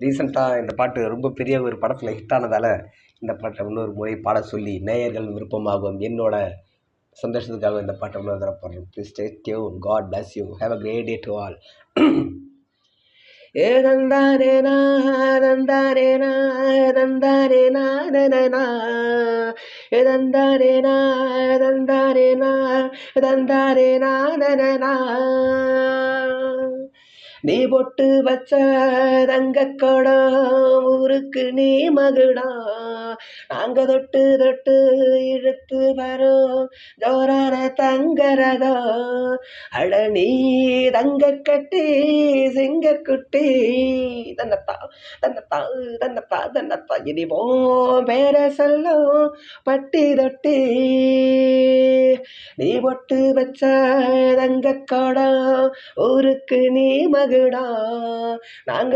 ரீசெண்டாக இந்த பாட்டு ரொம்ப பெரிய ஒரு படத்தில் ஹிட் ஆனதால் இந்த பாட்டை இன்னொரு முறை பாட சொல்லி நேயர்கள் விருப்பமாகும் என்னோட சந்தோஷத்துக்காக இந்த பாட்டை இன்னொரு தடவை பாடுறேன். Please stay tune. God bless you. Have a great day to all. ஏதந்தாரேனா தந்தாரேனா தந்தாரேனா நனனா ஏதந்தாரேனா தந்தாரேனா தந்தாரேனா நனனா நீ பொட்டு வச்ச தங்கக்கடம் ஊருக்கு நீ மகுடா நாங்க தொட்டு தொட்டு இழுத்து வரோம் ஜோரான தங்கரதா அட நீ தங்க கட்டி சிங்கக்குட்டி தன்னத்தா தன்னத்தா தன்னத்தா தன்னத்தா இனிவோம் பேர சொல்லும் பட்டி தொட்டி நீ பொட்டு வச்ச தங்கக்கடம் ஊருக்கு நீ மகுடா நாங்க